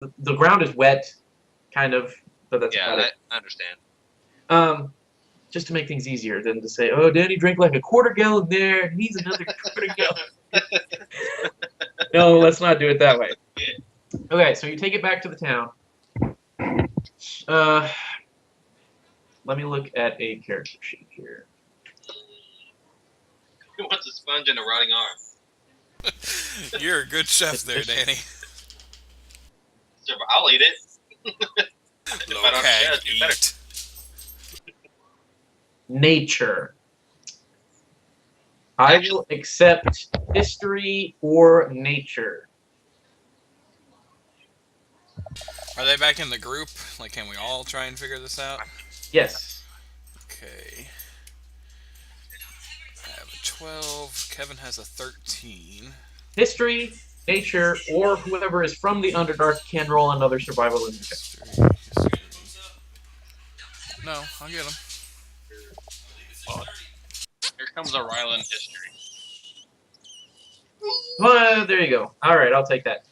The ground is wet, kind of, but that's Yeah, about it. I understand. Just to make things easier than to say, oh, Danny drank like a quarter gallon there, and needs another quarter gallon. No, let's not do it that way. Okay, so you take it back to the town. Uh, let me look at a character sheet here. Who wants a sponge and a rotting arm? You're a good chef there, Danny. Sure, I'll eat it. Low If I don't share cag it, you better. eat. Nature. I will accept history or nature. Are they back in the group? Like, can we all try and figure this out? Yes. Okay. I have a 12. Kevin has a 13. History, nature, or whoever is from the Underdark can roll another survival in check. History. No, I'll get him. Here comes a Ryland history. Well, there you go. All right, I'll take that.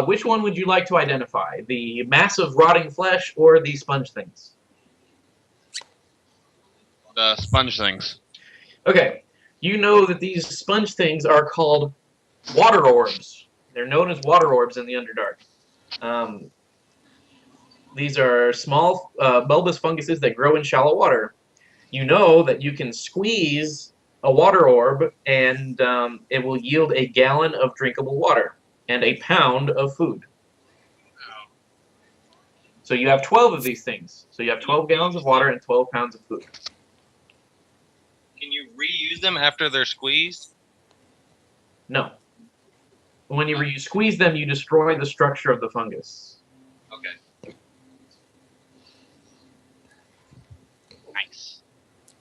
Which one would you like to identify? The massive rotting flesh or the sponge things? The sponge things. Okay. You know that these sponge things are called water orbs. They're known as water orbs in the Underdark. These are small bulbous funguses that grow in shallow water. You know that you can squeeze a water orb and it will yield a gallon of drinkable water and a pound of food. So you have 12 of these things. So you have 12 gallons of water and 12 pounds of food. Can you reuse them after they're squeezed? No. Whenever you squeeze them, you destroy the structure of the fungus. Okay. Nice.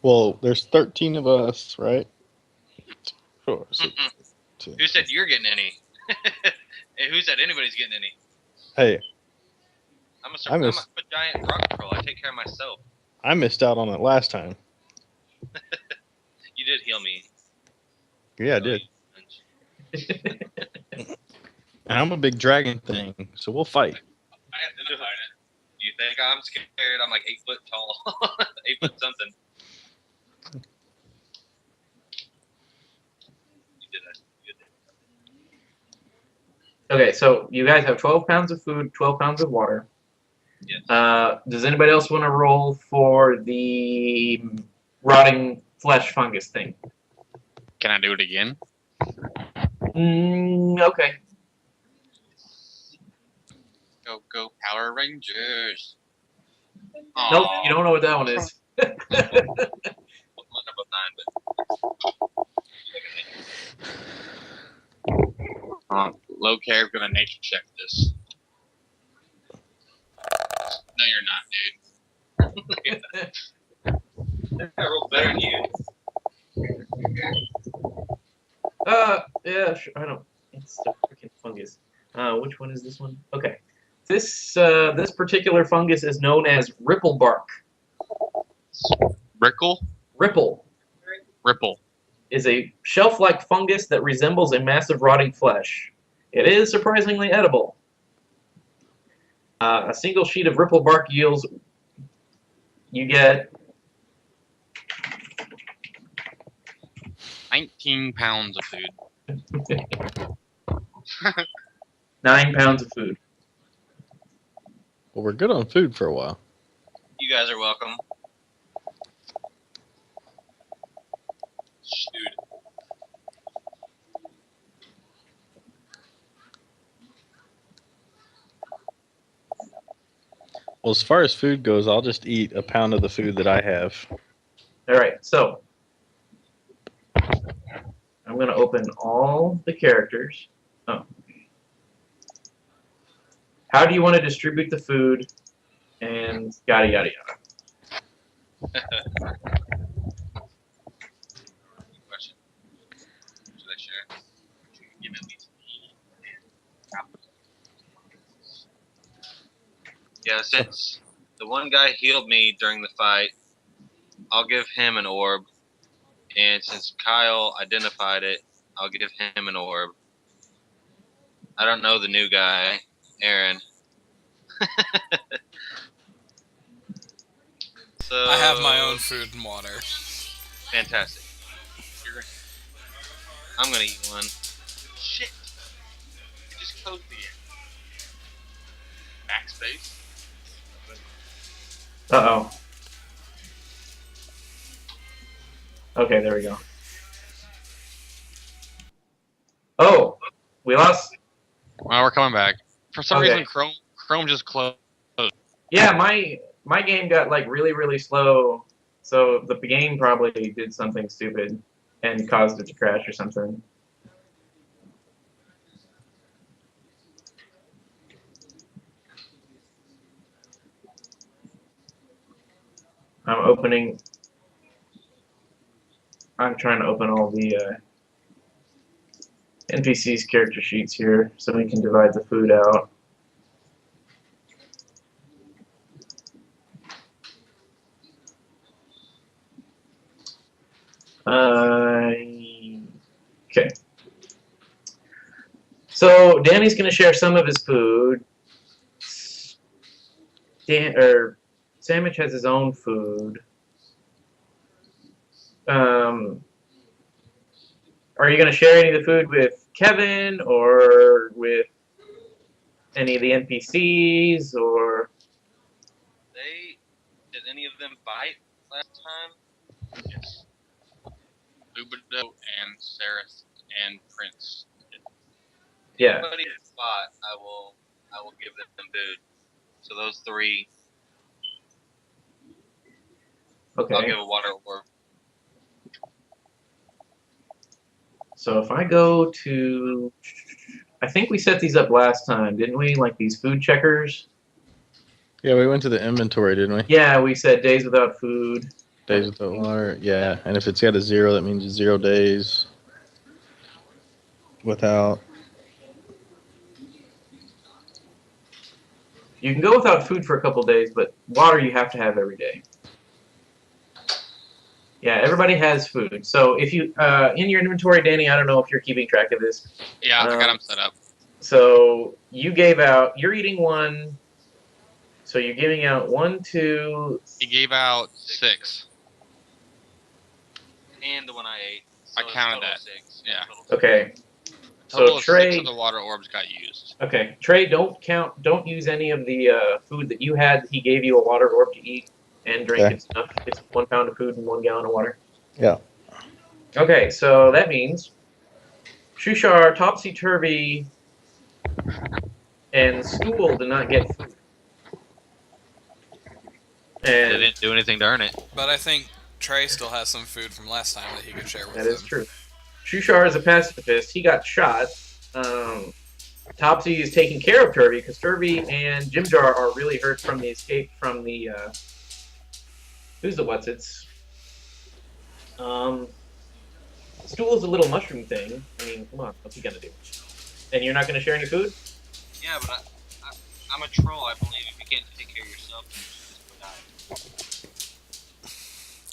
Well, there's 13 of us, right? Sure. So Who said you're getting any? Hey, who said anybody's getting any? hey, I'm a giant rock troll. I take care of myself. I missed out on it last time. You did heal me. Yeah, I did. And I'm a big dragon thing, so we'll fight. I identified it. Do you think I'm scared? I'm like 8 foot tall. 8 foot something. You did it. You did it. Okay, so you guys have 12 pounds of food, 12 pounds of water. Yes. Does anybody else want to roll for the rotting flesh fungus thing? Can I do it again? Okay. Go Power Rangers. Nope, you don't know what that one is. Low care, gonna nature check this. No, you're not, dude. I rolled better than you. Yeah, sure. I don't. It's the freaking fungus. Which one is this one? Okay. This particular fungus is known as ripple bark. Ripple Ripple is a shelf-like fungus that resembles a massive rotting flesh. It is surprisingly edible. A single sheet of ripple bark yields. You get 19 pounds of food. 9 pounds of food. Well, we're good on food for a while. You guys are welcome. Shoot. Well, as far as food goes, I'll just eat a pound of the food that I have. All right, so I'm going to open all the characters. Oh. How do you want to distribute the food? And yada, yada, yada. Question. Should I share? Give me at least yeah, since the one guy healed me during the fight, I'll give him an orb. And since Kyle identified it, I'll give him an orb. I don't know the new guy, Aaron. So I have my own food and water. Fantastic. I'm gonna eat one. Shit! You just closed the backspace. Uh-oh. Okay, there we go. Oh, we lost. Well, we're coming back. For some Okay. reason, Chrome just closed. Yeah, my game got like really slow, so the game probably did something stupid and caused it to crash or something. I'm trying to open all the NPC's character sheets here so we can divide the food out. Okay. So Danny's going to share some of his food. Sandwich has his own food. Are you going to share any of the food with Kevin or with any of the NPCs or? Did any of them bite last time? Yes. Ubido and Saris and Prince. Yeah. Anybody who fought, I will give them food. So those three, Okay. I'll give a water orb. So if I go to, I think we set these up last time, didn't we? Like these food checkers. Yeah, we went to the inventory, didn't we? Yeah, we said days without food. Days without water. Yeah, and if it's got a 0, that means 0 days without. You can go without food for a couple days, but water you have to have every day. Yeah, everybody has food. So if you, in your inventory, Danny, I don't know if you're keeping track of this. Yeah, I got them set up. So you gave out, you're eating 1, so you're giving out 1, 2. He gave out 6. And the one I ate. I it's counted total that. 6. Yeah. Total 6. Okay. Total So of 6 Trey, of the water orbs got used. okay, Trey, don't use any of the food that you had. He gave you a water orb to eat and drink. Okay. It's enough. It's 1 pound of food and 1 gallon of water. Yeah. Okay, so that means Shushar, Topsy Turvy, and Stool did not get food. They And didn't do anything to earn it. But I think Trey still has some food from last time that he could share with that is them. true. Shushar is a pacifist. He got shot. Topsy is taking care of Turvy because Turvy and Jimjar are really hurt from the escape from the who's the what's-its? Stool's a little mushroom thing. I mean, come on, what's he gonna do? And you're not gonna share any food? Yeah, but I'm a troll. I believe if you can't take care of yourself, you just die.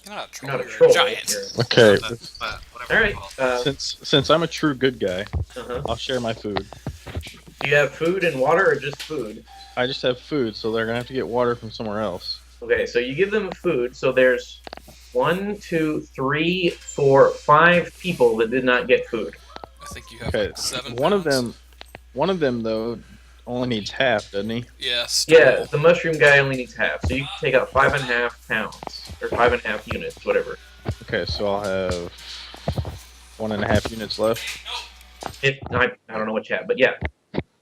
You're not a troll. You're not a You're troll. a giant. You're- Okay. But whatever. All you right. call it. Since I'm a true good guy, Uh-huh. I'll share my food. Do you have food and water or just food? I just have food, so they're gonna have to get water from somewhere else. Okay, so you give them food. So there's 1, 2, 3, 4, 5 people that did not get food. I think you have Okay. like 7 One of pounds. them though only needs half, doesn't he? Yes. Yeah, the mushroom guy only needs half, so you can take out 5.5 pounds or 5.5 units, whatever. Okay, so I'll have 1.5 units left. I don't know what you have, but yeah,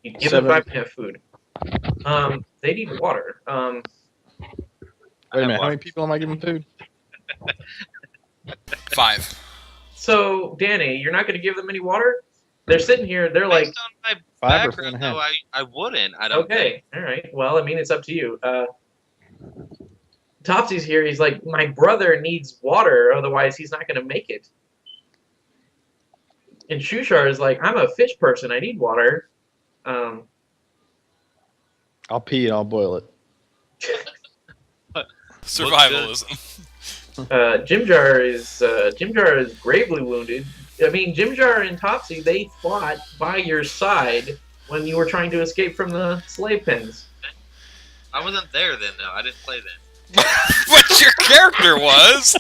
you give 7. them 5.5 food. They need water. Wait a minute, how many people am I giving food? 5. So Danny, you're not going to give them any water? They're sitting here. They're like, Based on my 5 or background, 4.5? though, I wouldn't. I don't think. okay, all right. Well, I mean, it's up to you. Topsy's here. He's like, my brother needs water, otherwise he's not going to make it. And Shushar is like, I'm a fish person. I need water. I'll pee and I'll boil it. Survivalism. Jimjar is gravely wounded. I mean, Jimjar and Topsy, they fought by your side when you were trying to escape from the slave pens. I wasn't there then, though. I didn't play then. But your character was.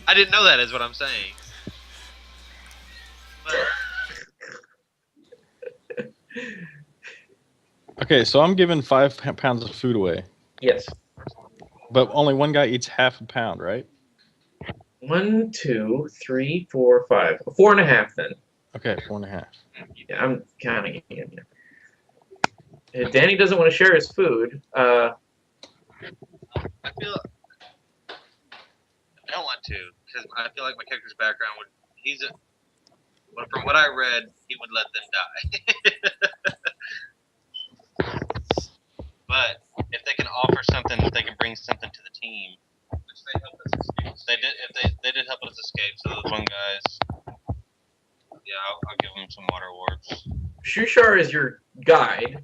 I didn't know that is what I'm saying. But Okay, so I'm giving 5 pounds of food away, Yes. but only one guy eats half a pound, right? 1, 2, 3, 4, 5. 4.5 then. Okay, 4.5. Yeah, I'm counting again. If Danny doesn't want to share his food, I feel I don't want to because I feel like my character's background would. From what I read, he would let them die. But if they can offer something, if they can bring something to the team, which they helped us escape. They did help us escape. So those one guys, yeah, I'll give them some water orbs. Shushar is your guide,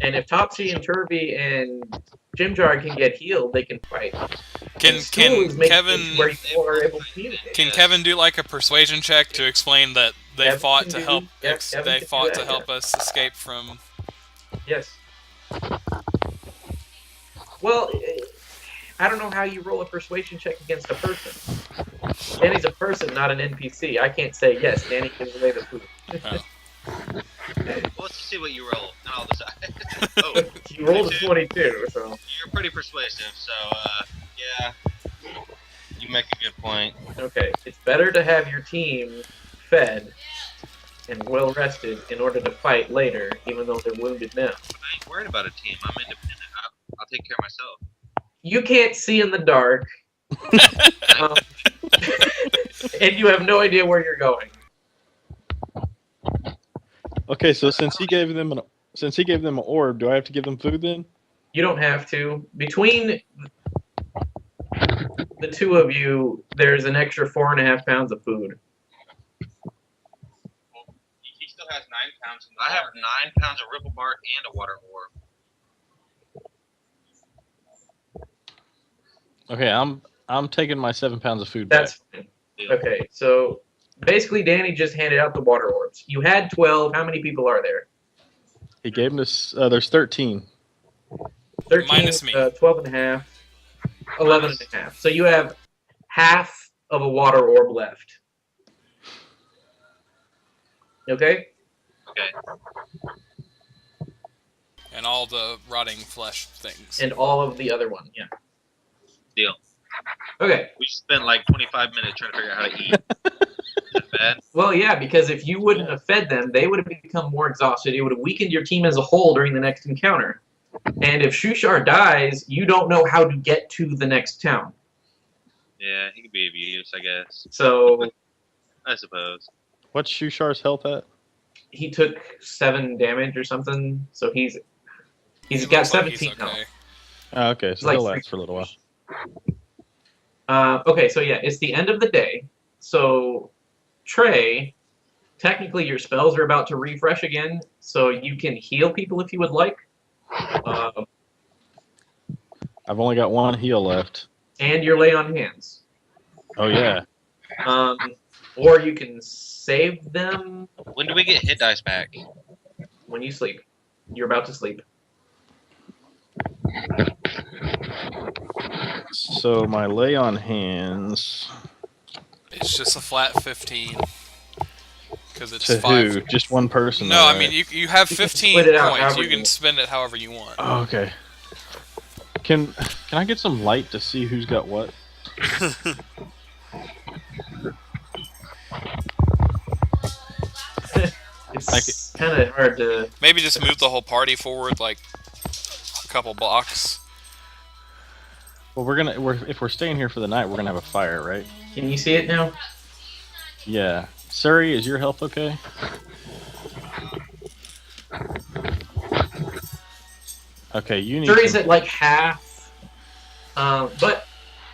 and if Topsy and Turvy and Jimjar can get healed, they can fight. Can And Stool is making Kevin it where you are able to communicate. can Kevin do like a persuasion check to explain that they Kevin fought can to do- help yeah, ex- Kevin they can do fought that, to help us escape from? Yes. Well, I don't know how you roll a persuasion check against a person. Danny's a person, not an NPC. I can't say yes. Danny gives away the food. Oh. Well, let's see what you roll, and I'll decide. Oh, You rolled a 22, so you're pretty persuasive, so yeah, you make a good point. okay. It's better to have your team fed and well rested in order to fight later, even though they're wounded now. I ain't worried about a team. I'm independent. I'll take care of myself. You can't see in the dark, um, and you have no idea where you're going. Okay, so since he gave them an orb, do I have to give them food then? You don't have to. Between the two of you, there's an extra 4.5 pounds of food. He still has 9 pounds. I have 9 pounds of ripple bark and a water orb. Okay, I'm taking my 7 pounds of food back. That's fine. Okay, so basically Danny just handed out the water orbs. You had 12. How many people are there? He gave us there's 13. 13, Minus me. 12.5, 11.5. So you have half of a water orb left. Okay? Okay. And all the rotting flesh things. And all of the other one, yeah. Deal. Okay. We spent like 25 minutes trying to figure out how to eat. Is that bad? Well, yeah, because if you wouldn't have fed them, they would have become more exhausted. It would have weakened your team as a whole during the next encounter. And if Shushar dies, you don't know how to get to the next town. Yeah, he could be of use, I guess. So I suppose. What's Shushar's health at? he took 7 damage or something. So he's He got looks like 17 he's health. okay. Oh, okay, so Like he'll three last for a little while. Okay, so yeah, it's the end of the day. So, Trey, technically your spells are about to refresh again, so you can heal people if you would like. I've only got 1 heal left. And your lay on hands. Oh yeah. Or you can save them When do we get hit dice back? when you sleep. You're about to sleep. So my lay on hands It's just a flat 15. Because it's to 5. who? Just one person. No, though, I right? mean, you have You can 15 split it out points. however You you can want. spend it however you want. Oh, okay. Can I get some light to see who's got what? It's kind of hard to. Maybe just move the whole party forward like a couple blocks. Well, if we're staying here for the night, we're gonna have a fire, right? Can you see it now? Yeah. Suri, is your health okay? Okay, you need. Suri's some- at like half. But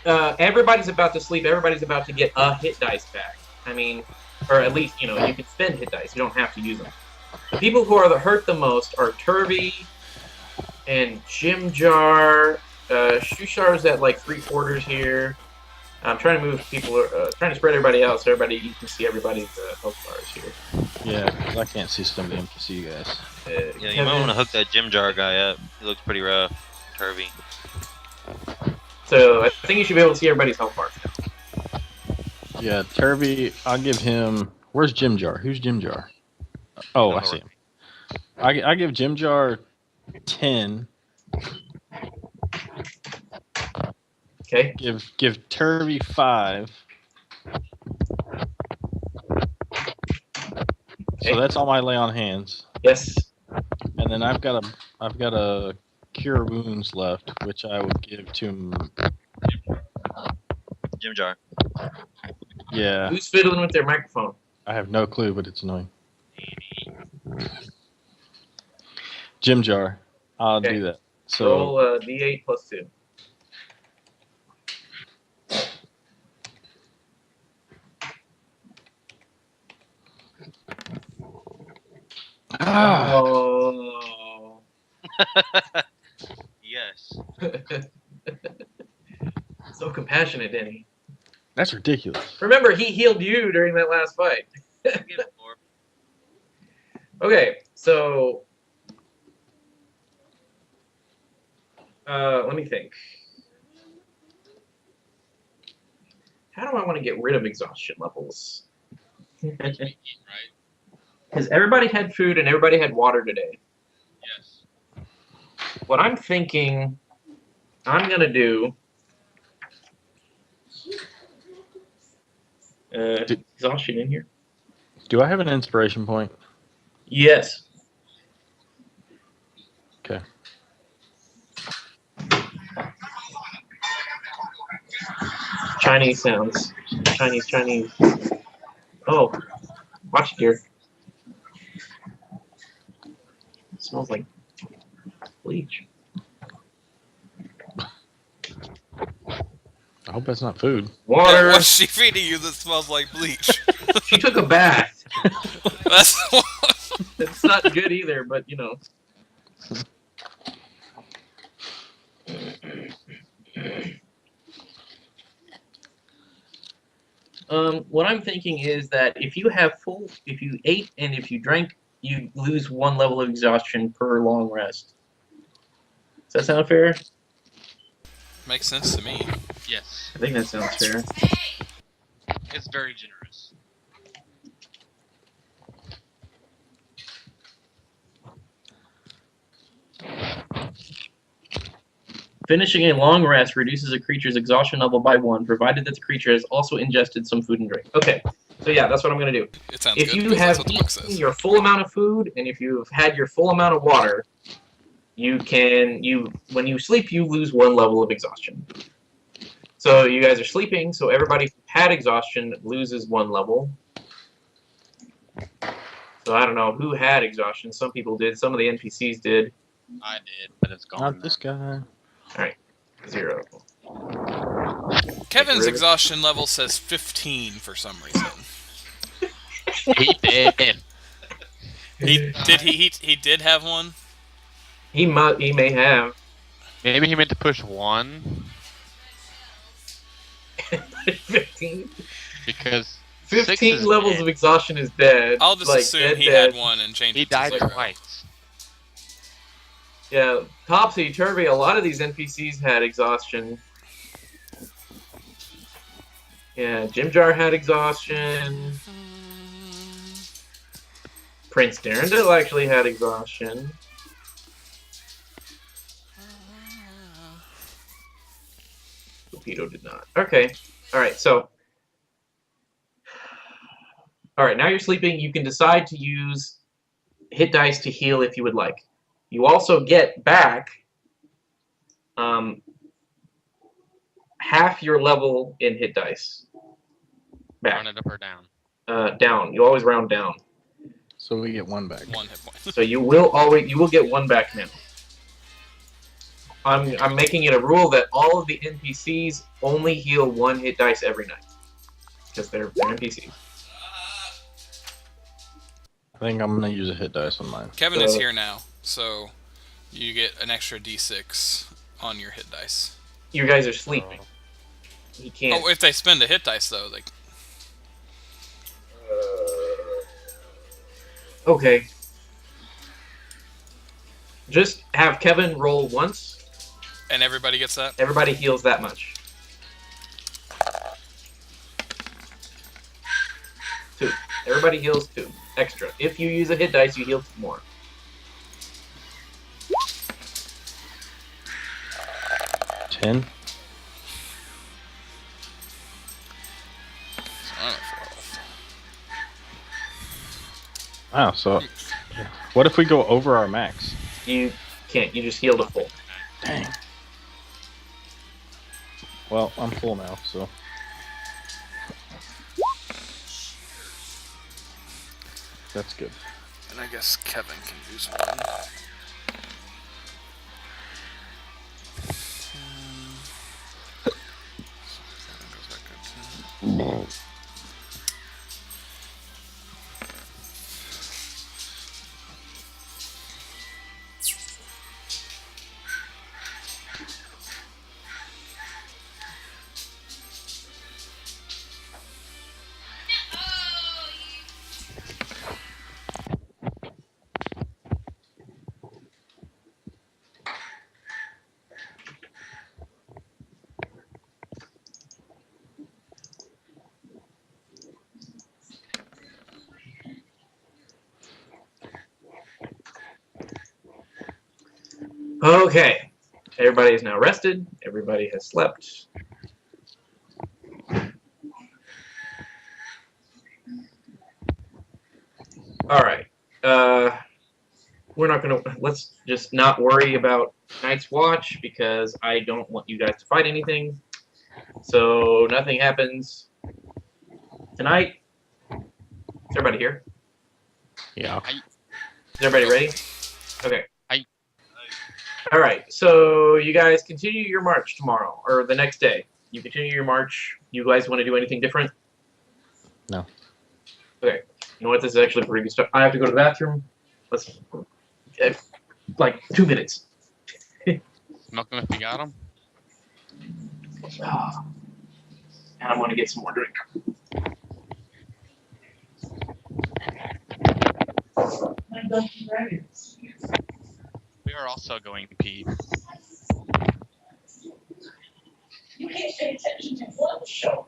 everybody's about to sleep. Everybody's about to get a hit dice back. I mean, or at least, you can spend hit dice. You don't have to use them. The people who are hurt the most are Turvy and Jimjar. Shushar's at like 3/4 here. I'm trying to move people, trying to spread everybody out so you can see everybody's health bars here. Yeah, 'cause I can't see some of the NPC guys. Yeah, you might want to hook that Jim Jar guy up. He looks pretty rough. Turvy. So I think you should be able to see everybody's health bar. Yeah, Turvy, I'll give him. Where's Jim Jar? Who's Jim Jar? Oh, I see him. I give Jim Jar 10. Okay. Give Turvy 5. Okay. So that's all my lay on hands. Yes. And then I've got a cure wounds left, which I would give to. Jim Jar. Yeah, Who's fiddling with their microphone? I have no clue, but it's annoying. Jim Jar. I'll Okay. do that. So Roll D8 plus 2. Oh. Yes. So compassionate, Denny. that's ridiculous. Remember, he healed you during that last fight. Give it 4. Okay, so let me think. How do I want to get rid of exhaustion levels? Right? Because everybody had food and everybody had water today. Yes. What I'm thinking I'm going to do... exhaustion in here? Do I have an inspiration point? Yes. Okay. Chinese sounds. Chinese. Oh, watch it, dear. It smells like bleach. I hope that's not food. Water. What's she feeding you that smells like bleach? She took a bath. That's It's not good either, but you know. What I'm thinking is that if you ate and if you drank, you lose 1 level of exhaustion per long rest. Does that sound fair? makes sense to me. Yes. I think that sounds fair. It's very generous. Finishing a long rest reduces a creature's exhaustion level by 1, provided that the creature has also ingested some food and drink. Okay, so yeah, that's what I'm going to do. It sounds If good you because have that's what the book eaten says. your full amount of food and if you've had your full amount of water, when you sleep, you lose 1 level of exhaustion. So you guys are sleeping, so everybody who had exhaustion loses 1 level. So I don't know who had exhaustion. Some people did. Some of the NPCs did. I did, but it's gone. Not this guy. 0. Kevin's Really? exhaustion level says 15 for some reason. He did. He did have one. He may have. Maybe he meant to push 1 15. because 15 6 is levels dead. of exhaustion is dead. I'll just Like, assume dead, he dead. had one and change He it to died 0. twice. Yeah, topsy-turvy. A lot of these NPCs had exhaustion. Yeah, Jim Jar had exhaustion. Prince Darendil actually had exhaustion. Torpedo did not. Okay. Alright, so... Alright, now you're sleeping. You can decide to use hit dice to heal if you would like. You also get back half your level in hit dice. Back. Round it up or down. Down. You always round down. So we get 1 back. 1 hit point. So you will get 1 back now. I'm making it a rule that all of the NPCs only heal 1 hit dice every night. Because they're NPCs. I think I'm gonna use a hit dice on mine. Kevin is here now, so you get an extra d6 on your hit dice. You guys are sleeping. He can't. Oh, if they spend a hit dice though, like Okay. Just have Kevin roll once. And everybody gets that? Everybody heals that much. 2. Everybody heals 2 extra. If you use a hit dice, you heal 2 more. Ten. So I'm at 12. Wow. So, what if we go over our max? You can't. You just heal to full. Dang. Well, I'm full now, so. That's good. And I guess Kevin can use one. Kevin goes back to 10. Okay. Everybody is now rested. Everybody has slept. All right. We're not gonna. Let's just not worry about Night's Watch because I don't want you guys to fight anything. So nothing happens tonight. Is everybody here? Yeah. Is everybody ready? Okay. Aye. All right. So you guys continue your march tomorrow or the next day. You continue your march. You guys want to do anything different? No. Okay. You know what? This is actually pretty good stuff. I have to go to the bathroom. Let's. Like 2 minutes. Milk him if you got him. And I'm going to get some more drink. We are also going to pee. You can't pay attention to one show.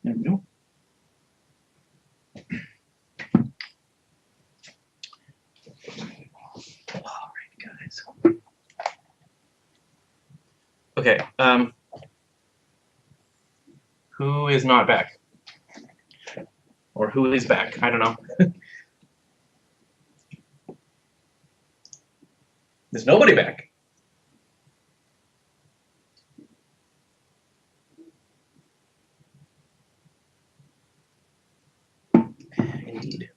There we go. All right, guys. Okay. Who is not back? Or who is back? I don't know. There's nobody back. Indeed.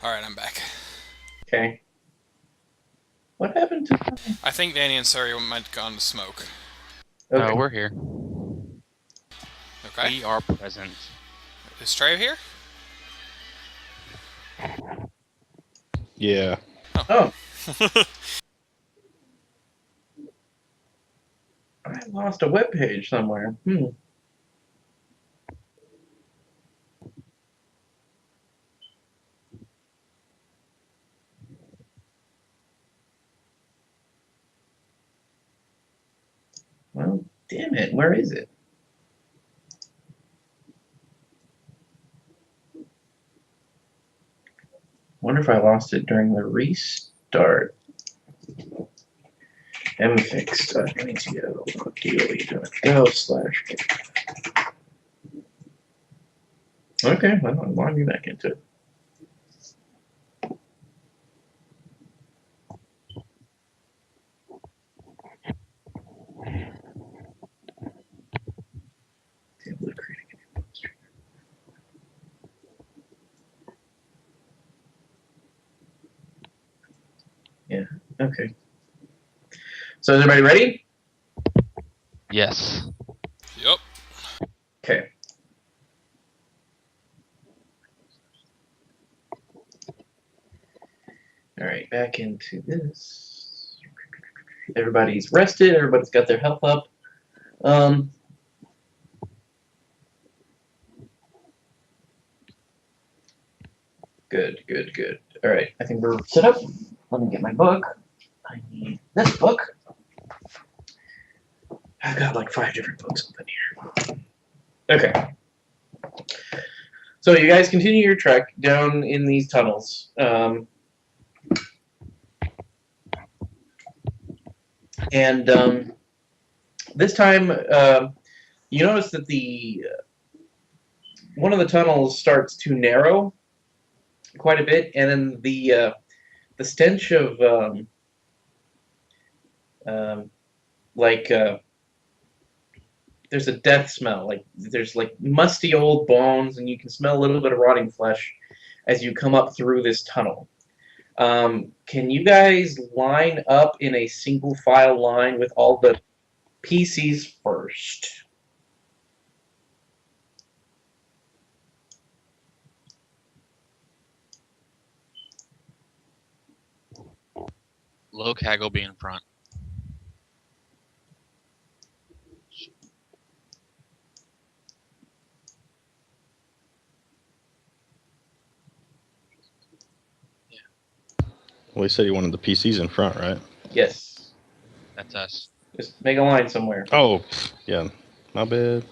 All right, I'm back. Okay. What happened to? I think Danny and Surrey might have gone to smoke. Okay. No, we're here. Okay. We are present. Is Trey here? Yeah. Oh, I lost a web page somewhere. Well, damn it. Where is it? Wonder if I lost it during the restart. mfix.ntl.doe.go/. Okay, well, I'm logging back into it. Table of creating a new post. Yeah, okay. So is everybody ready? Yes. Yep. Okay. All right, back into this. Everybody's rested. Everybody's got their health up. Good, good, good. All right, I think we're set up. Let me get my book. I need this book. I've got like 5 different books open here. Okay. So you guys continue your trek down in these tunnels. This time, you notice that one of the tunnels starts to narrow quite a bit, and then the stench of there's a death smell. Like there's like musty old bones, and you can smell a little bit of rotting flesh as you come up through this tunnel. Can you guys line up in a single file line with all the PCs first? Locag will be in front. Well, he said he wanted the PCs in front, right? Yes. That's us. Just make a line somewhere. Oh, yeah. My bad.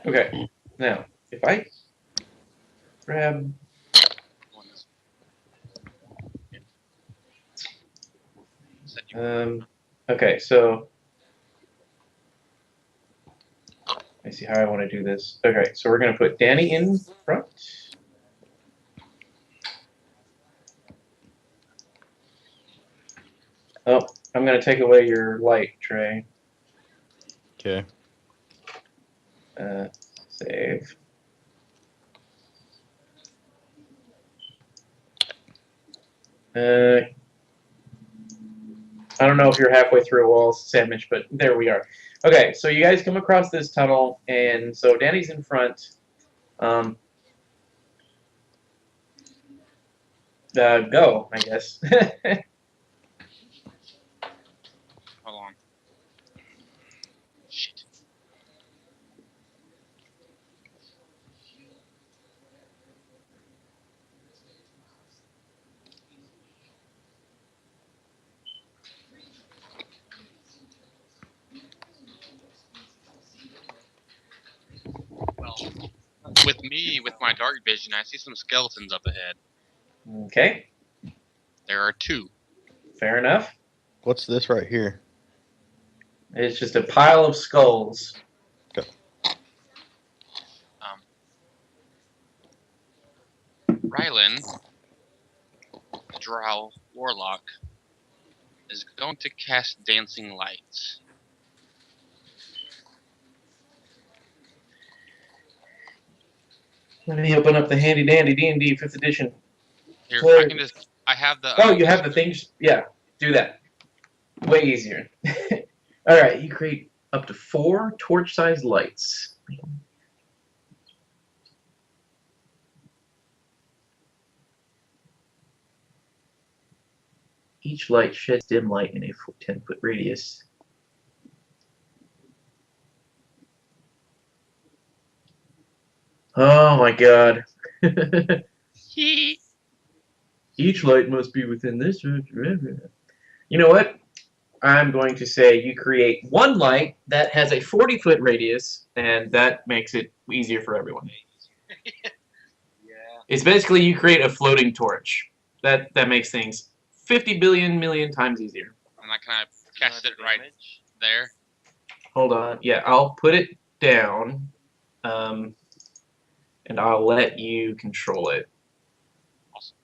Okay. Now, if I grab okay, so I see how I want to do this. Okay, so we're going to put Danny in front. Oh, I'm going to take away your light, Trey. Okay. Save. I don't know if you're halfway through a wall sandwich, but there we are. Okay, so you guys come across this tunnel, and so Danny's in front. Go, I guess. Hold on. Shit. Well, with me, with my dark vision, I see some skeletons up ahead. Okay, There are 2. fair enough. What's this right here? It's just a pile of skulls. Rylan, Drow Warlock, is going to cast Dancing Lights. Let me open up the handy dandy D&D 5th edition. Here, Where- I can just. I have the. Oh, you have the things? Yeah, do that. Way easier. All right, you create up to 4 torch-sized lights. Each light sheds dim light in a 10-foot radius. Oh my god. Each light must be within this. You know what? I'm going to say you create 1 light that has a 40-foot radius, and that makes it easier for everyone. Yeah. It's basically you create a floating torch. That makes things 50 billion million times easier. And I kind of cast it right there. Hold on. Yeah, I'll put it down, and I'll let you control it. Awesome.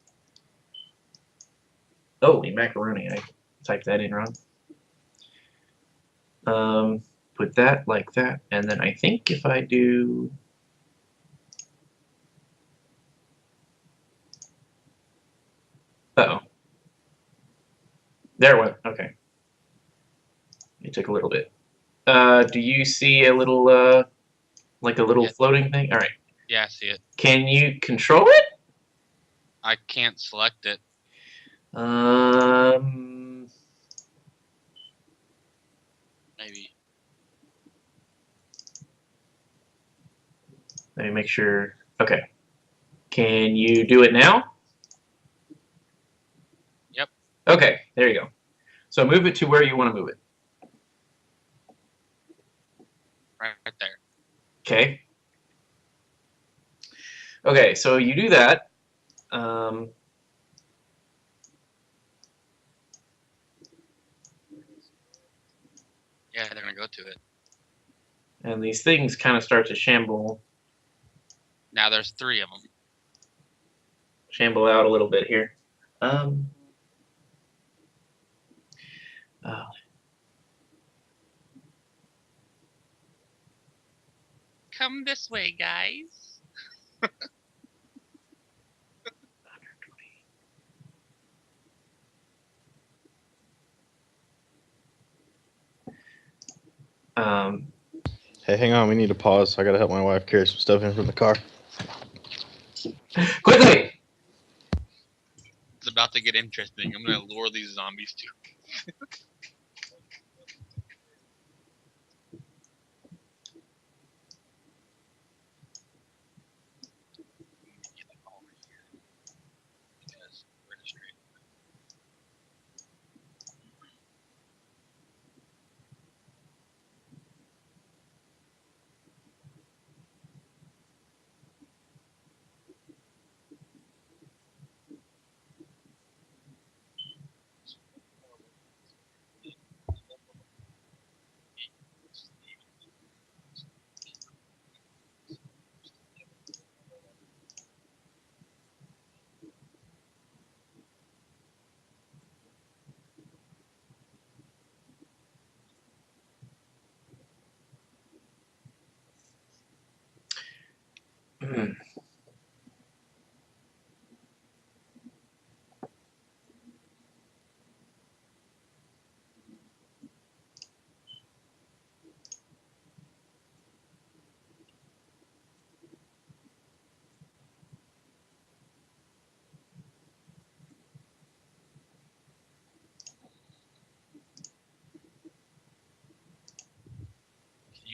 Holy macaroni! I typed that in wrong. Put that like that, and then I think if I do. Uh-oh. There it went. Okay. It took a little bit. Do you see a little, like a little Yeah. floating thing? All right. Yeah, I see it. Can you control it? I can't select it. Maybe. Let me make sure. Okay. Can you do it now? Yep. Okay, there you go. So move it to where you want to move it. Right there. Okay. Okay, so you do that. Yeah, they're gonna go to it. And these things kind of start to shamble Now there's 3 of them. out a little bit here. Oh. Come this way, guys. Hey, hang on. We need to pause. I gotta help my wife carry some stuff in from the car. Quickly! It's about to get interesting. I'm gonna lure these zombies to.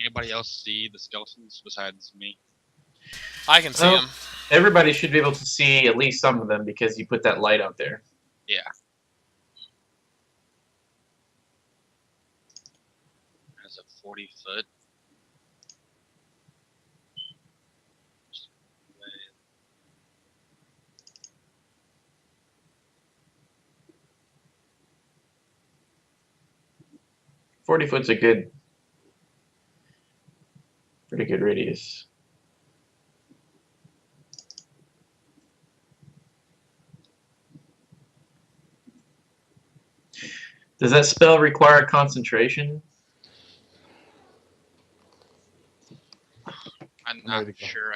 Anybody else see the skeletons besides me? I can see Oh. him. Everybody should be able to see at least some of them because you put that light out there. Yeah. That's a 40-foot. 40 foot's a pretty good radius. Does that spell require concentration? I'm Way not to go. sure.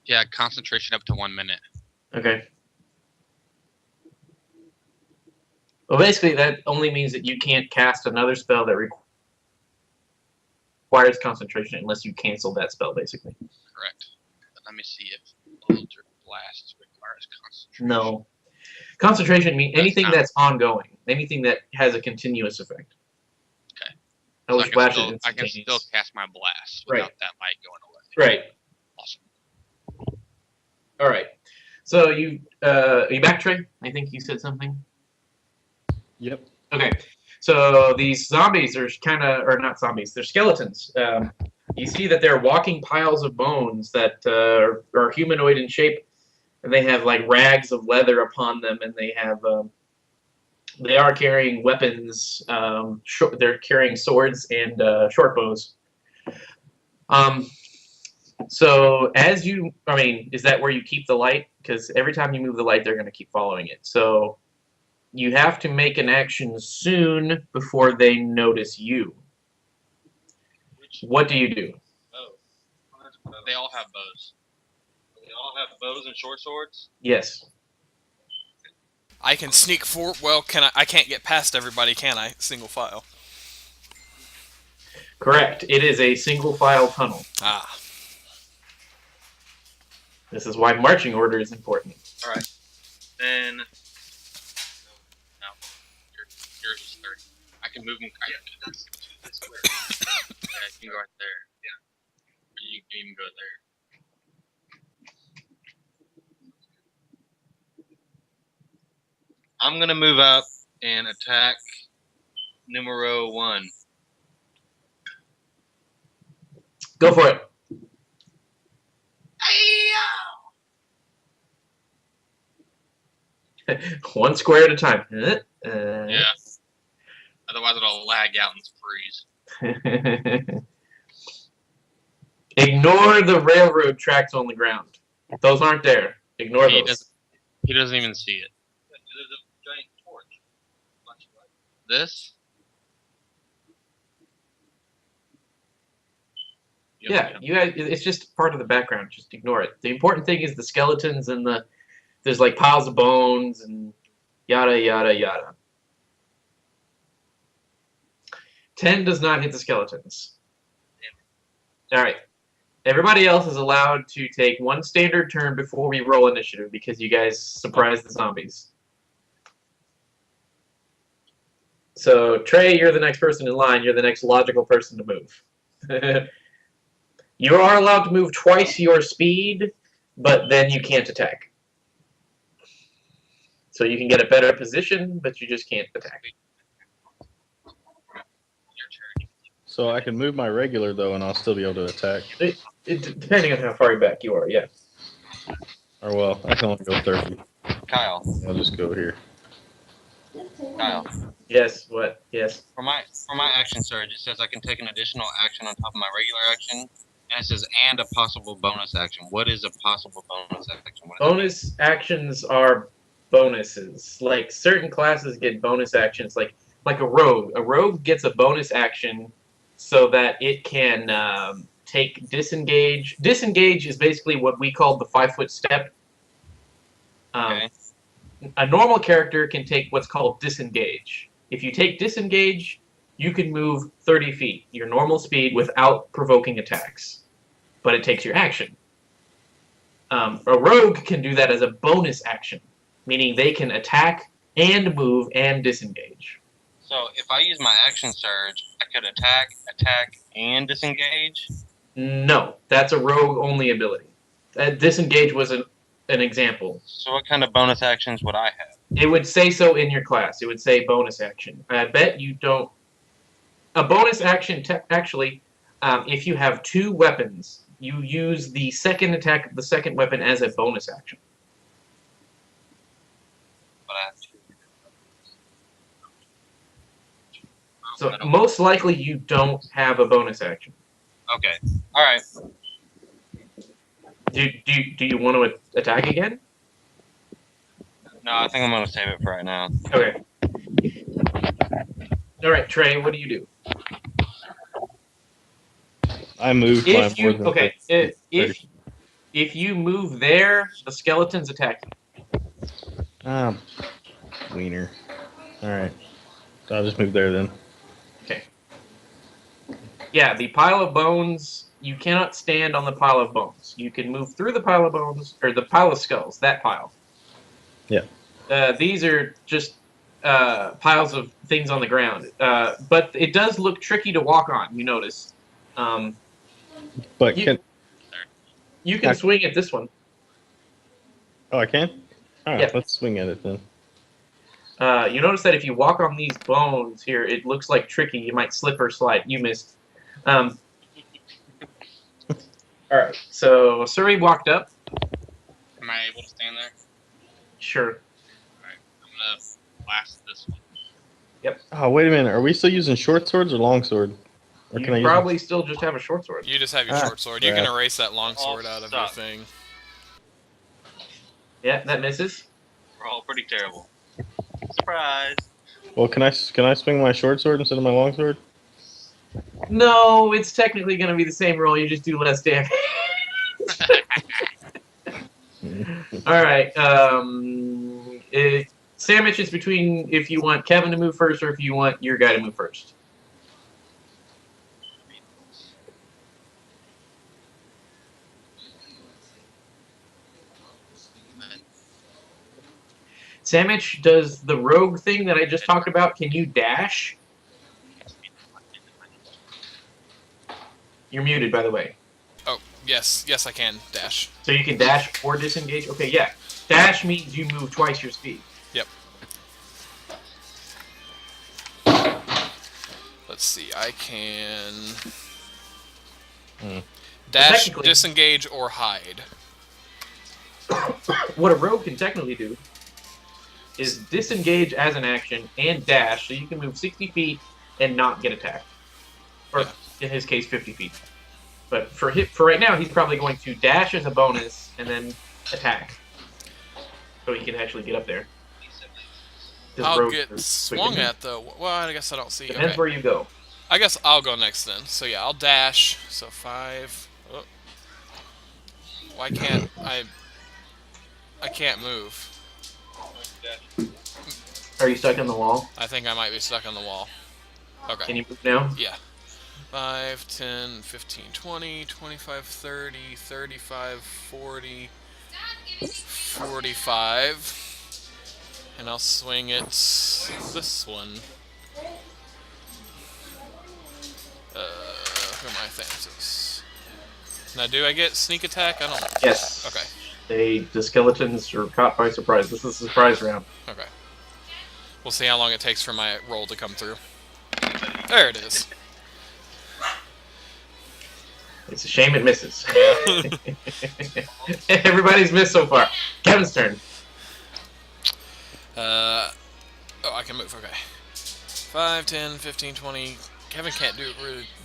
Yeah, concentration up to 1 minute. Okay. Well, basically, that only means that you can't cast another spell that requires concentration unless you cancel that spell, basically. Correct. But let me see if Eldritch Blast requires concentration. No. Concentration means That's anything not- that's ongoing, anything that has a continuous effect. Okay. I will So splash it I can still instantaneous. cast my blast Right. without that light going away. Right. Awesome. All right. So are you back, Trey? I think you said something. Yep. Okay. So these zombies are or not zombies, they're skeletons. You see that they're walking piles of bones that are humanoid in shape, and they have like rags of leather upon them, and they are carrying weapons. They're carrying swords and short bows. So is that where you keep the light? Because every time you move the light, they're going to keep following it. So you have to make an action soon before they notice you. What do you do? They all have bows. They all have bows and short swords. Yes. I can sneak forward. Well, I can't get past everybody, can I? Single file. Correct. It is a single file tunnel. Ah. This is why marching order is important. All right. Then Yours is 30. I can move them. that's square. Yeah, you can go right there. Yeah. You can even go there. I'm gonna move up and attack numero 1. Go for it. One square at a time. Yeah. Otherwise, it'll lag out and freeze. Ignore the railroad tracks on the ground. Those aren't there. Ignore He those. He doesn't even see it. There's a giant torch. This? Yeah, you guys. It's just part of the background. Just ignore it. The important thing is the skeletons and there's like piles of bones and yada yada yada. 10 does not hit the skeletons. All right. Everybody else is allowed to take one standard turn before we roll initiative because you guys surprised the zombies. So Trey, you're the next person in line. You're the next logical person to move. You are allowed to move twice your speed, but then you can't attack. So you can get a better position, but you just can't attack. So I can move my regular though, and I'll still be able to attack. Depending on how far back you are, yeah. Or well, I can only go 30. Kyle, I'll just go here. Kyle. Yes, what? Yes. For my action surge, it says I can take an additional action on top of my regular action, and it says and a possible bonus action. What is a possible bonus action? Bonus actions are bonuses. Like certain classes get bonus actions, like a rogue. A rogue gets a bonus action so that it can take disengage. Disengage is basically what we call the 5-foot step. Okay. A normal character can take what's called disengage. If you take disengage, you can move 30 feet, your normal speed, without provoking attacks. But it takes your action. A rogue can do that as a bonus action, meaning they can attack and move and disengage. So if I use my action surge, I could attack, and disengage? No, that's a rogue-only ability. Disengage was an example. So what kind of bonus actions would I have? It would say so in your class. It would say bonus action. I bet you don't. A bonus action, actually, if you have 2 weapons, you use the second attack of the second weapon as a bonus action. But I have to. So most likely you don't have a bonus action. Okay. All right. Do you want to attack again? No, I think I'm gonna save it for right now. Okay. All right, Trey, what do you do? I moved by If more you than okay, 30. If you move there, the skeletons attack you. Wiener. All right. So I'll just move there then. Yeah, the pile of bones, you cannot stand on the pile of bones. You can move through the pile of bones, or the pile of skulls, that pile. Yeah. These are just piles of things on the ground. But it does look tricky to walk on, you notice. But You can swing at this one. I can? All right, Yeah. let's swing at it then. You notice that if you walk on these bones here, it looks like tricky. You might slip or slide. You missed. All right, so Suri walked up. Am I able to stand there? Sure. Alright, I'm gonna blast this one. Oh, wait a minute. Are we still using short swords or long sword? Or can I You use probably still just have a short sword. You just have your Ah, short sword. You can crap. erase that long sword Oh, out of stop. your thing. Yeah, that misses. We're all pretty terrible. Surprise! Well, can I swing my short sword instead of my long sword? No, it's technically going to be the same roll. You just do less damage. All right. Sandwich is between if you want Kevin to move first or if you want your guy to move first. Sandwich does the rogue thing that I just talked about. Can you dash? You're muted, by the way. Oh, yes, I can dash. So you can dash or disengage? Okay, yeah. Dash means you move twice your speed. Let's see, I can Hmm. dash, Technically- disengage, or hide. What a rogue can technically do is disengage as an action and dash, so you can move 60 feet and not get attacked. Or, Yeah. in his case, 50 feet. But for right now, he's probably going to dash as a bonus and then attack. So he can actually get up there. 'Cause I'll rogues are get quick swung to- at though. Well, I guess I don't see. Depends Okay. where you go. I guess I'll go next then. So yeah, I'll dash. So 5. Oh. Why can't I? I can't move. Are you stuck on the wall? I think I might be stuck on the wall. Okay. Can you move now? Yeah. 5, 10, 15, 20, 25, 30, 35, 40, 45. And I'll swing it this one. Who am I Thansis? Now, do I get sneak attack? I don't. Yes. Okay. The skeletons are caught by surprise. This is a surprise round. Okay. We'll see how long it takes for my roll to come through. There it is. It's a shame it misses. Everybody's missed so far. Kevin's turn. Oh, I can move. Okay. 5, 10, 15, 20. Kevin can't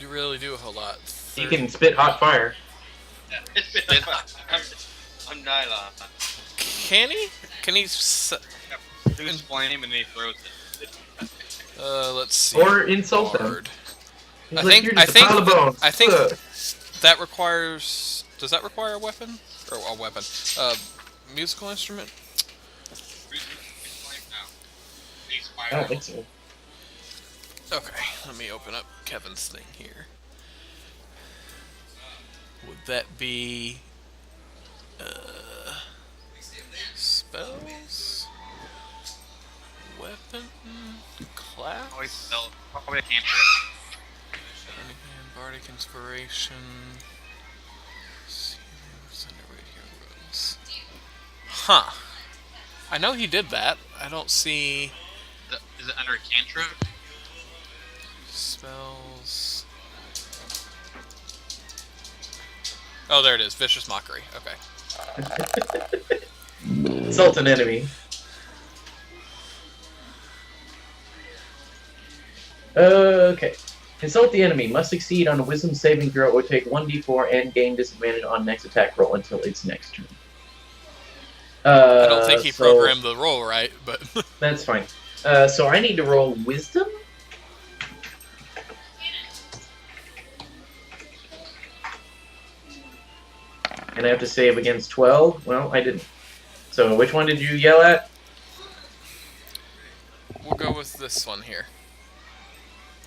really do a whole lot. You can spit hot fire. I'm nylon. Can he? Can he? Who's flame and he throws it. Let's see. Or insult them. Hard. He's I like, think- "You're I just a think pile of that- bones." I think- Ugh. That requires. Does that require a weapon? Or a weapon? Musical instrument? I don't think so. Okay, let me open up Kevin's thing here. Would that be spells? Weapon? Class? Always spell. Probably a cantrip. Bardic Inspiration. Underrated heroes. Huh. I know he did that. I don't see Is it under a cantrip? spells. Oh, there it is. Vicious Mockery. Okay. Insult an enemy. Okay. Insult the enemy. Must succeed on a wisdom saving throw or take 1d4 and gain disadvantage on next attack roll until its next turn. I don't think he so programmed the roll right, but That's fine. So I need to roll wisdom? And I have to save against 12? Well, I didn't. So which one did you yell at? We'll go with this one here.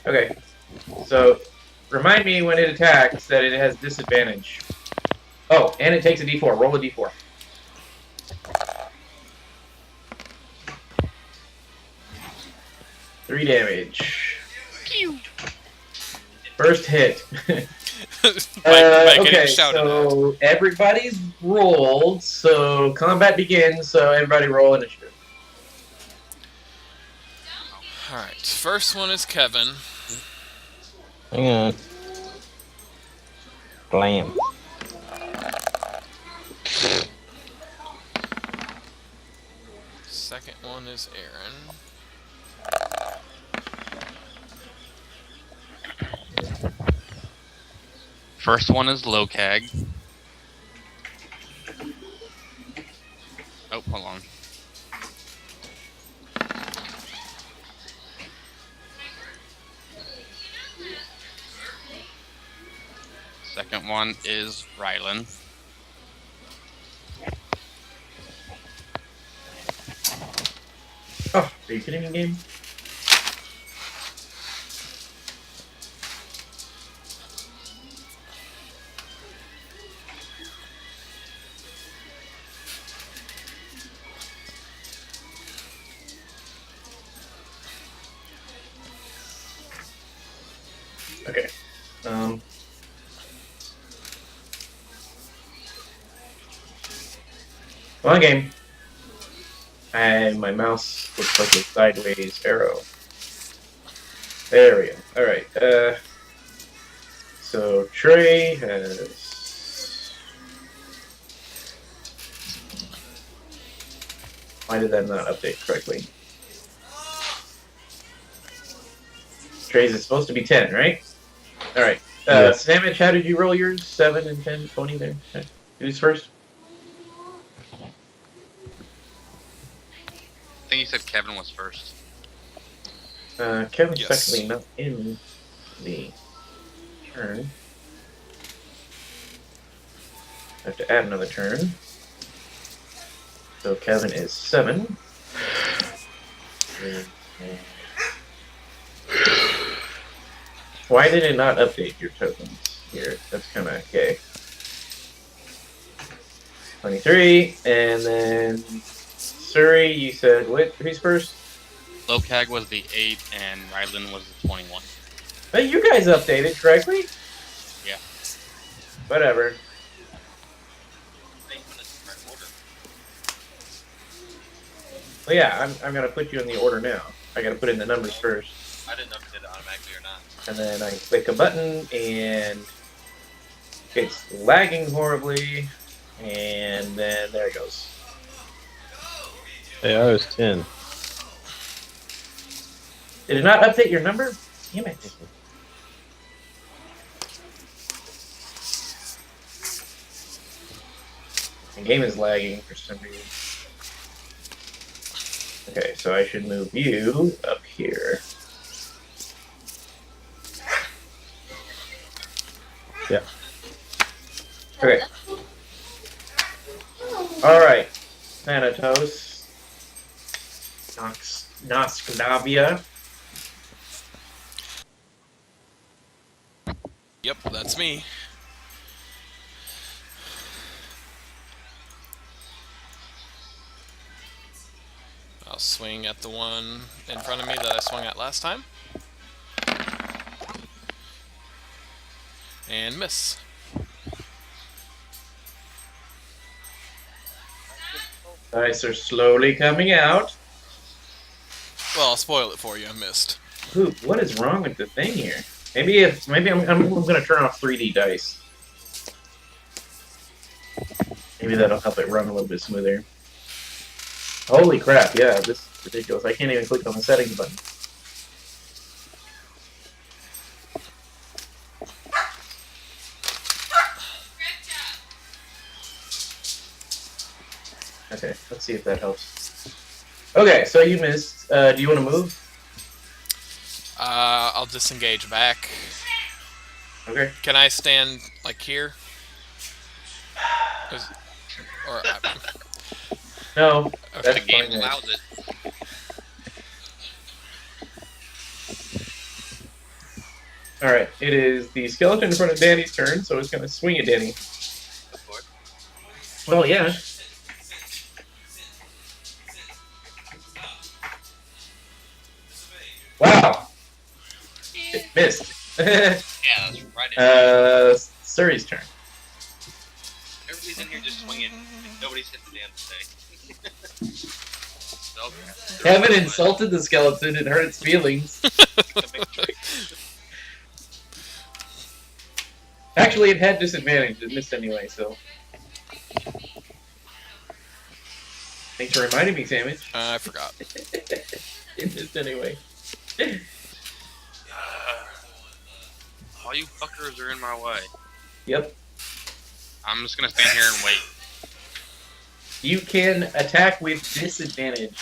Okay. So remind me when it attacks that it has disadvantage. Oh, and it takes a d4. Roll a d4. Three damage. First hit. Okay, so everybody's rolled. So combat begins. So everybody roll initiative. Alright, first one is Kevin. Hang on. Blam. Second one is Aaron. First one is Locag. Oh, hold on. Second one is Rylan. Oh, are you kidding me, game? Okay. One game. And my mouse looks like a sideways arrow. There we go. Alright, so Trey has... Why did that not update correctly? Trey's is supposed to be 10, right? Alright. Sandwich, how did you roll yours? 7 and 10, 20 there? Okay. Who's first? I think you said Kevin was first. Kevin's Yes. technically not in the turn. I have to add another turn. So Kevin is 7. Why did it not update your tokens here? That's kind of gay. 23, and then Surrey, you said what? Who's first? Locag was the 8 and Rylan was the 21. But you guys updated correctly? Yeah. Whatever. Well, yeah, I'm gonna put you in the order now. I gotta put in the numbers first. I didn't know if it did it automatically or not. And then I click a button, and it's lagging horribly, and then there it goes. Hey, I was 10. Did it not update your number? Damn it. The game is lagging for some reason. Okay, so I should move you up here. Yeah. Okay. Alright. Thanatos. Nosklavia. Yep, that's me. I'll swing at the one in front of me that I swung at last time. And miss. Dice are slowly coming out. Well, I'll spoil it for you. I missed. Ooh, what is wrong with the thing here? Maybe I'm gonna turn off 3D dice. Maybe that'll help it run a little bit smoother. Holy crap! Yeah, this is ridiculous. I can't even click on the settings button. Okay, let's see if that helps. Okay, so you missed. Do you want to move? I'll disengage back. Okay. Can I stand, like, here? Or No, okay. that's The game fine. allows it. All right, it is the skeleton in front of Danny's turn, so it's going to swing at Danny. Go for it. Well, yeah. Wow. It missed. Yeah, that's right. Suri's turn. Everybody's in here just swinging. And nobody's hit the damn thing. So, Kevin insulted the skeleton and hurt its feelings. Actually, it had disadvantage. It missed anyway, so. Thanks for reminding me, Sandwich. I forgot. It missed anyway. All you fuckers are in my way. Yep. I'm just gonna stand here and wait. You can attack with disadvantage.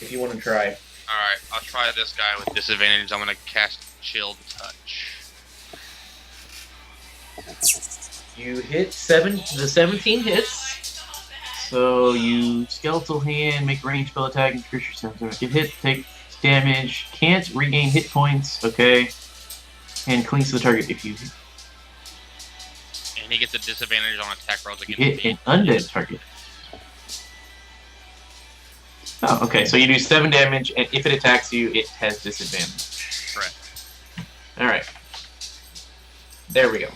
If you want to try. Alright, I'll try this guy with disadvantage. I'm gonna cast Chilled Touch. You hit the 17 hits. So you skeletal hand, make a ranged spell attack, increase your sense. Get hit, take damage, can't regain hit points, okay. And clings to the target if you And he gets a disadvantage on attack rolls You against hit me. an undead target. Oh, okay. So you do 7 damage, and if it attacks you, it has disadvantage. Correct. All right. There we go.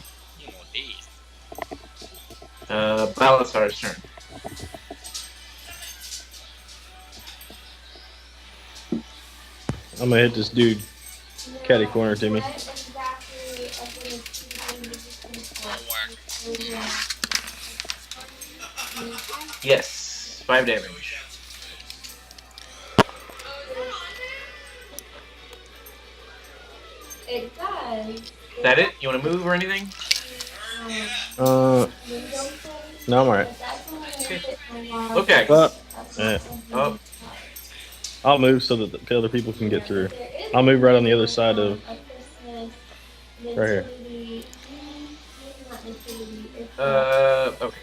Balasar's turn. I'm gonna hit this dude. Catty corner to me. Yes, 5 damage. It does. Is that it? You want to move or anything? No, I'm alright. Okay. Yeah. Oh. I'll move so that the other people can get through. I'll move right on the other side of. Right here. Okay.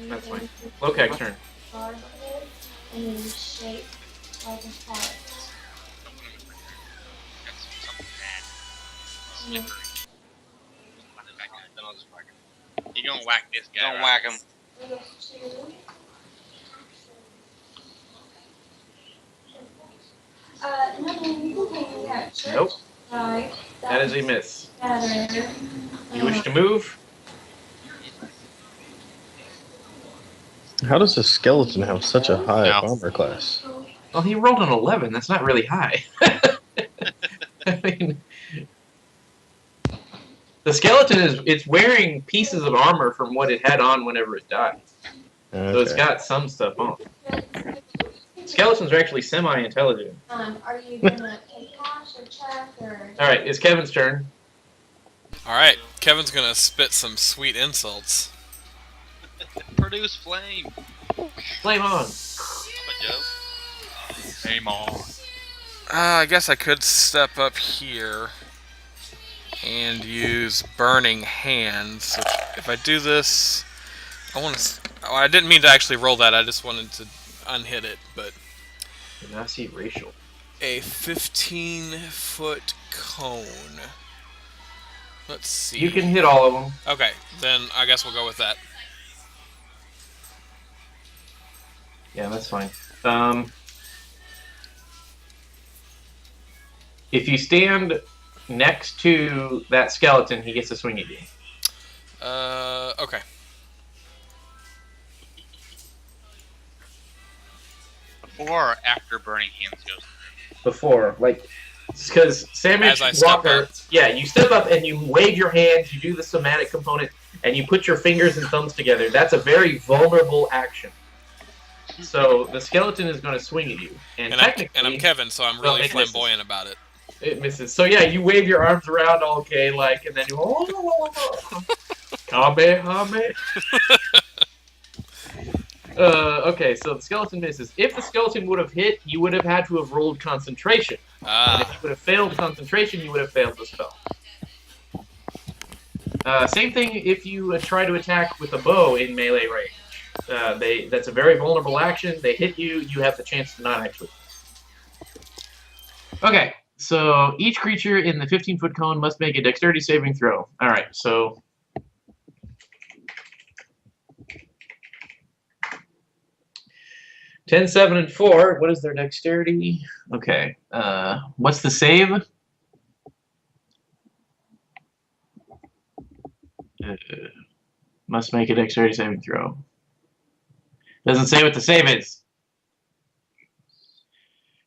That's fine. Lokak's turn. And then shape like a heart. You gonna whack this guy? Don't whack him. Nope. Right. That is a miss. Better. You wish to move? How does a skeleton have such a high No. armor class? Well, he rolled an 11. That's not really high. I mean, the skeleton it's wearing pieces of armor from what it had on whenever it died. So it's Okay. got some stuff on. Skeletons are actually semi-intelligent. Are you gonna pay cash or check or? All right, it's Kevin's turn. Alright, Kevin's gonna spit some sweet insults. Produce flame. Flame on. But Joe. Aim on. I guess I could step up here and use Burning Hands. Which, if I do this, I want to. Oh, I didn't mean to actually roll that. I just wanted to unhit it. But And I see racial. a 15-foot cone. Let's see. You can hit all of them. Okay, then I guess we'll go with that. Yeah, that's fine. If you stand next to that skeleton, he gets to swing at you. Okay. Before or after Burning Hands goes? Before, like, because Sandwich As I step Walker, up. yeah, you step up and you wave your hands, you do the somatic component, and you put your fingers and thumbs together. That's a very vulnerable action. So the skeleton is going to swing at you, and technically, I'm Kevin, so I'm Well, really it misses. flamboyant about it. it misses. So yeah, you wave your arms around all okay, like, and then you Kamehameha. Okay, so the skeleton misses. If the skeleton would have hit, you would have had to have rolled concentration. And if Ah, you would have failed concentration, you would have failed the spell. Same thing if you try to attack with a bow in melee range. That's a very vulnerable action. They hit you, you have the chance to not actually. Okay, so each creature in the 15-foot cone must make a dexterity saving throw. All right, so 10, 7, and 4. What is their dexterity? Okay. What's the save? Must make a dexterity saving throw. Doesn't say what the save is.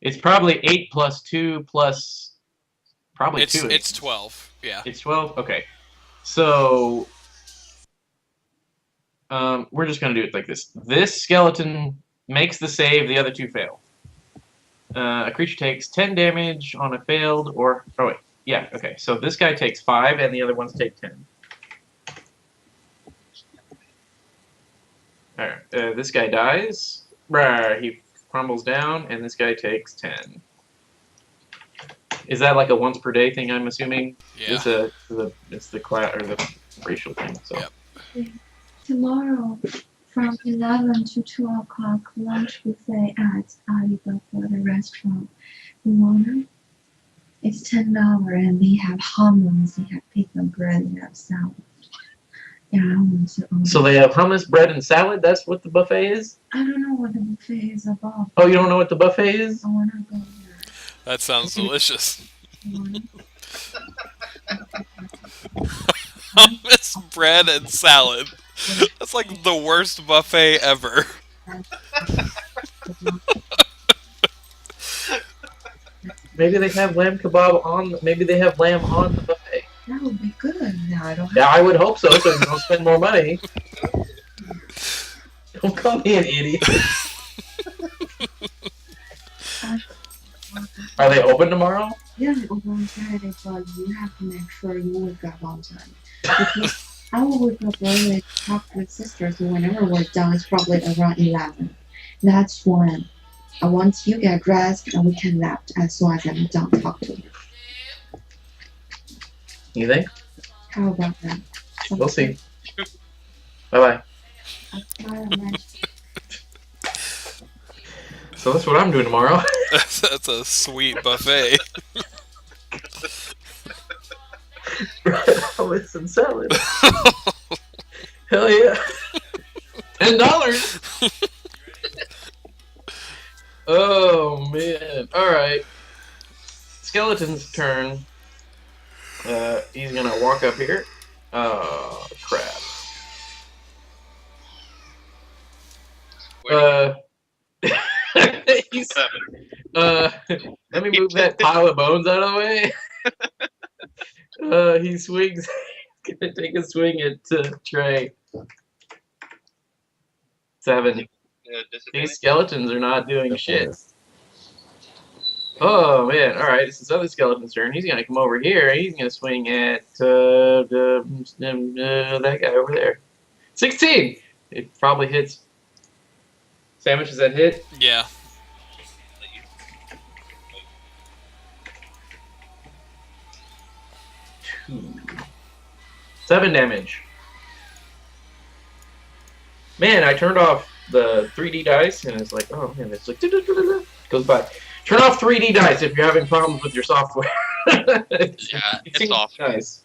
It's probably 8 plus 2 plus probably 2. It's 12. Yeah. It's 12? Okay. So we're just going to do it like this. This skeleton makes the save, the other two fail. A creature takes 10 damage on a failed or... Oh, wait. Yeah, okay. So this guy takes 5 and the other ones take 10. Alright, this guy dies. He crumbles down, and this guy takes 10. Is that like a once per day thing, I'm assuming? Yeah. It's the class or the racial thing. So. Yep. Tomorrow, from 11 to 2 o'clock, lunch buffet at Alibaba, the restaurant. You wanna? It's $10, and they have hummus, they have pizza bread, they have salad. Yeah, I want to order. So they have hummus, bread, and salad? That's what the buffet is? I don't know what the buffet is about. Oh, you don't know what the buffet is? I wanna go there. That sounds delicious. You wanna? Hummus, bread, and salad. That's like the worst buffet ever. Maybe they have lamb kebab on. Maybe they have lamb on the buffet. That would be good. Now I don't Yeah, I would hope so. So you don't spend more money. Don't call me an idiot. Are they open tomorrow? Yeah, over on Saturday, but you have to make sure you wake up on time. Because I will wake up early, talk with sisters, and whenever we're done, it's probably around 11. That's when, once you get dressed, and we can left as soon as I'm done talk to you. You think? How about that? We'll see. Bye-bye. So that's what I'm doing tomorrow. That's a sweet buffet. Hummus and salad. Hell yeah. $10. Oh man. Alright. Skeleton's turn. He's gonna walk up here. Oh crap. He's, let me move that pile of bones out of the way. He swings. He's gonna take a swing at Trey. 7. These skeletons are not doing shit. Oh man! All right, it's this other skeleton's turn. He's gonna come over here. He's gonna swing at that guy over there. 16. It probably hits. Sandwich, does that hit? Yeah. 7 damage. Man, I turned off the 3D dice, and it's like, oh man, it's like goes by. Turn off 3D dice if you're having problems with your software. Yeah, it's off. Nice.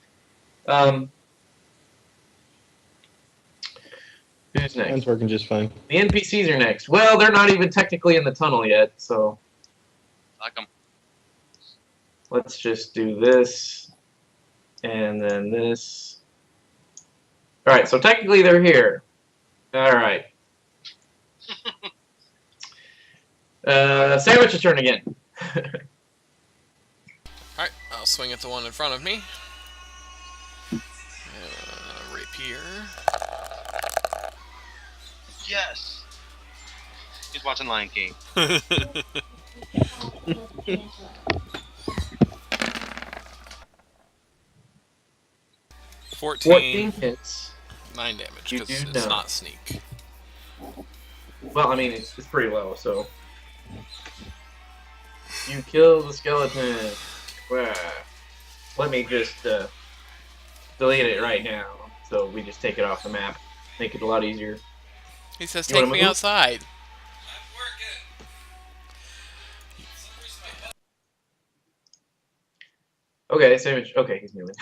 Who's next? Mine's working just fine. The NPCs are next. Well, they're not even technically in the tunnel yet, so Like them. let's just do this, and then this. All right, so technically they're here. All right. Sandwich's turn again. Alright, I'll swing at the one in front of me. Rapier. Yes. He's watching Lion King. 14 hits. 9 damage, You because do it's know. not sneak. Well, I mean, it's pretty low, so. You kill the skeleton. Wow. Let me just delete it right now. So we just take it off the map. Make it a lot easier. He says, You "Take wanna me move? outside." Okay, Savage. Okay, he's moving.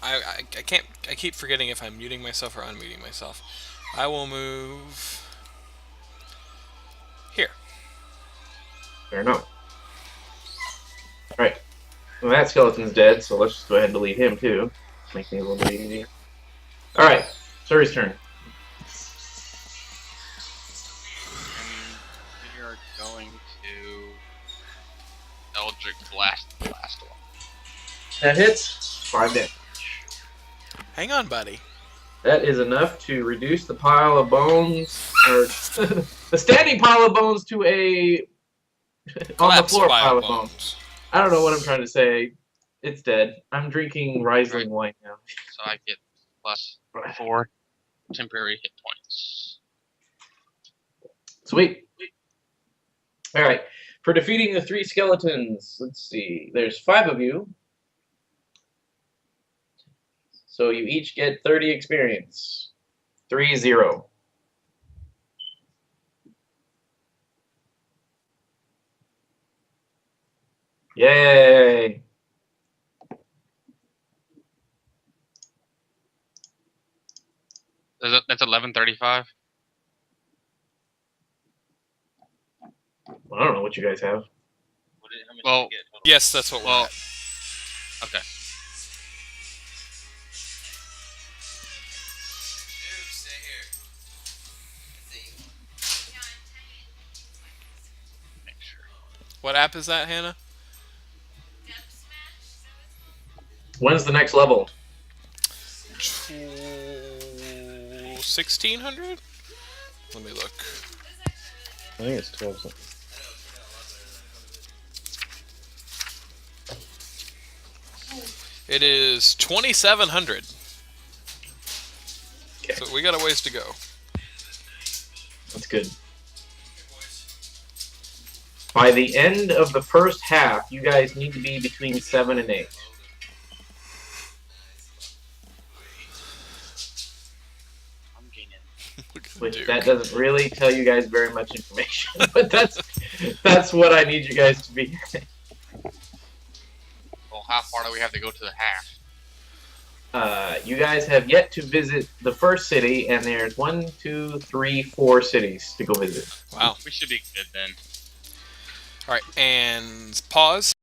I can't. I keep forgetting if I'm muting myself or unmuting myself. I will move here. Fair enough. Alright. Well, that skeleton's dead, so let's just go ahead and delete him too. Make things a little bit easier. Alright, Suri's turn. And we are going to Eldritch Blast the last one. That hits. 5 damage. Hang on, buddy. That is enough to reduce the pile of bones, or the standing pile of bones to a on the Collapse floor pile pile of of bones. I don't know what I'm trying to say. It's dead. I'm drinking Riesling wine now. So I get plus 4 temporary hit points. Sweet. All right. For defeating the 3 skeletons, let's see. There's 5 of you. So you each get 30 experience. 3-0. Yay! That's 11:35. Well, I don't know what you guys have. How much Well, did you get total? Yes, that's what we're Well, at. okay. Make sure. What app is that, Hannah? When's the next level? 1600? Let me look. I think it's 12 something. It is 2700. Okay. So we got a ways to go. That's good. By the end of the first half, you guys need to be between 7 and 8. I'm gaining. Look at Which Duke. that doesn't really tell you guys very much information, but that's what I need you guys to be. Well, how far do we have to go to the half? You guys have yet to visit the first city, and there's 1, 2, 3, 4 cities to go visit. Wow. We should be good then. All right, and pause.